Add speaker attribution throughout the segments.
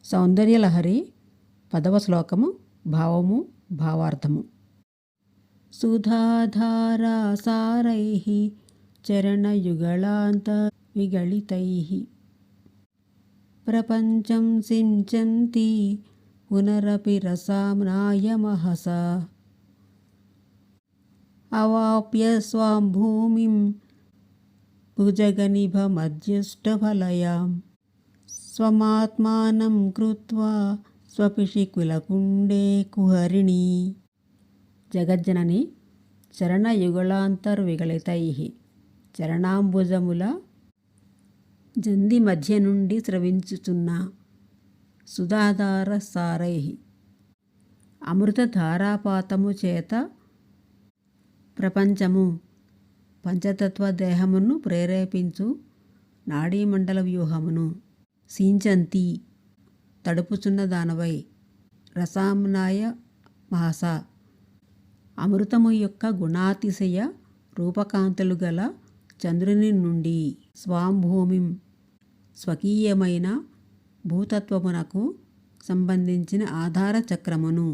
Speaker 1: సౌందర్యలహరి 10వ శ్లోకము. భావము భావార్థము. సుధాధారాసారైః చరణయుగళాంత విగళితైః ప్రపంచం సించంతి పునరపి రసామ్నాయమహసా అవాప్య స్వాం భూమిం భుజగనిభమధ్యుష్టఫలయాం స్వమాత్మానం కృత్వా స్వపిషికులకుండే కుహరిణీ. జగజ్జనని చరణయుగళాంతర్విగళితైః చరణాంబుజముల జంది మధ్య నుండి స్రవించుచున్న సుధాధార సారైః అమృత ధారాపాతము చేత ప్రపంచము పంచతత్వ దేహమును ప్రేరేపించు నాడీమండల వ్యూహమును సించంతి తడుపుచున్న దానవై రసామ్నాయ మహస అమృతము యొక్క గుణాతిశయ రూపకాంతులు గల చంద్రుని నుండి స్వాంభూమిం స్వకీయమైన భూతత్వమునకు సంబంధించిన ఆధార చక్రమును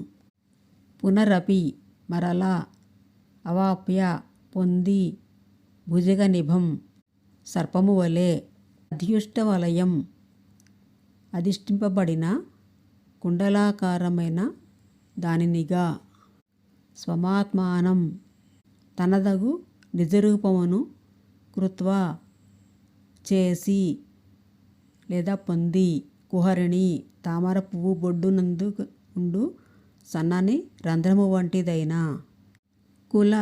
Speaker 1: పునరపి మరలా అవాప్య పొంది భుజగనిభం సర్పము వలె అధ్యుష్టవలయం అధిష్ఠింపబడిన కుండలాకారమైన దానినిగా స్వమాత్మానం తనదగు నిజరూపమును కృత్వా చేసి లేదా పొంది కుహరిణి తామర పువ్వు బొడ్డునందు ఉండు సన్నని రంధ్రము వంటిదైన కుల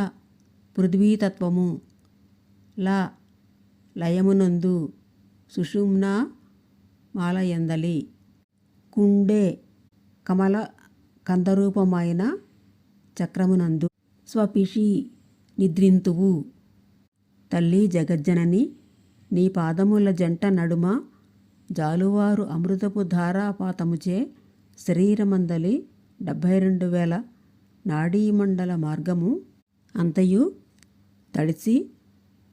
Speaker 1: పృథ్వీతత్వము లయమునందు సుషుమ్నా మాలయందలి కుండే కమల కందరూపమైన చక్రమునందు స్వపిషి నిద్రింతువు. తల్లి జగజ్జనని నీ పాదముల జంట నడుమ జాలువారు అమృతపు ధారాపాతముచే శరీరమందలి 72,000 నాడీమండల మార్గము అంతయు తడిసి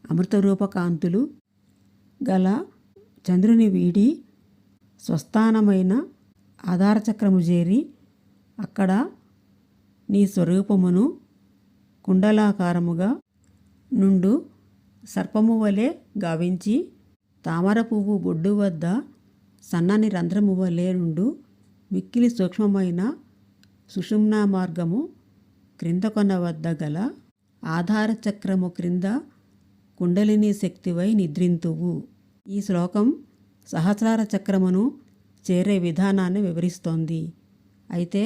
Speaker 1: అమృతరూపకాంతులు గల చంద్రుని వీడి స్వస్థానమైన ఆధారచక్రము చేరి అక్కడ నీ స్వరూపమును కుండలాకారముగా నుండు సర్పము వలె గావించి తామర పువ్వు బొడ్డు వద్ద సన్నని రంధ్రము వలె నుండు మిక్కిలి సూక్ష్మమైన సుషుమ్నా మార్గము క్రింద కొన వద్ద గల ఆధార చక్రము క్రింద కుండలిని శక్తివై నిద్రింతువు. ఈ శ్లోకం సహస్రార చక్రమును చేరే విధానాన్ని వివరిస్తోంది. అయితే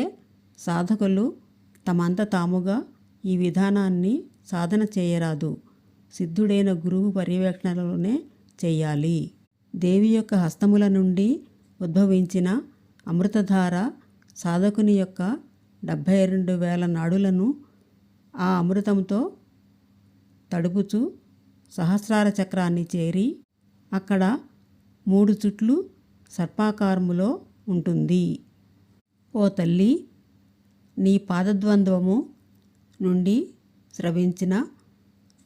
Speaker 1: సాధకులు తమంత తాముగా ఈ విధానాన్ని సాధన చేయరాదు. సిద్ధుడైన గురువు పర్యవేక్షణలోనే చేయాలి. దేవి యొక్క హస్తముల నుండి ఉద్భవించిన అమృతధార సాధకుని యొక్క 72,000 నాడులను ఆ అమృతంతో తడుపుచు సహస్రార చక్రాన్ని చేరి అక్కడ 3 చుట్లు సర్పాకారములో ఉంటుంది. ఓ తల్లి, నీ పాదద్వంద్వము నుండి స్రవించిన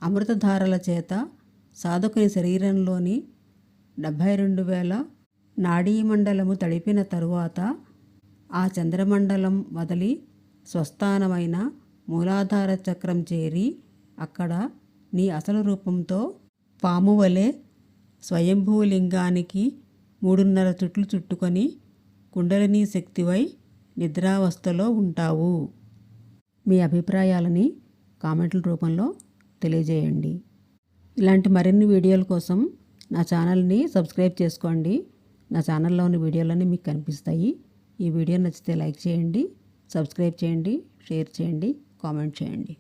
Speaker 1: అమృతధారల చేత సాధకుని శరీరంలోని 72,000 నాడీమండలము తడిపిన తరువాత ఆ చంద్రమండలం వదిలి స్వస్థానమైన మూలాధార చక్రం చేరి అక్కడ నీ అసలు రూపంతో పాము వలె స్వయంభూలింగానికి 3.5 చుట్లు చుట్టుకొని కుండలిని శక్తివై నిద్రావస్థలో ఉంటావు. మీ అభిప్రాయాలని కామెంట్ల రూపంలో తెలియజేయండి. ఇలాంటి మరిన్ని వీడియోల కోసం నా ఛానల్ని సబ్స్క్రైబ్ చేసుకోండి. నా ఛానల్లోని వీడియోలన్నీ మీకు కనిపిస్తాయి. ఈ వీడియో నచ్చితే లైక్ చేయండి, సబ్స్క్రైబ్ చేయండి, షేర్ చేయండి, కామెంట్ చేయండి.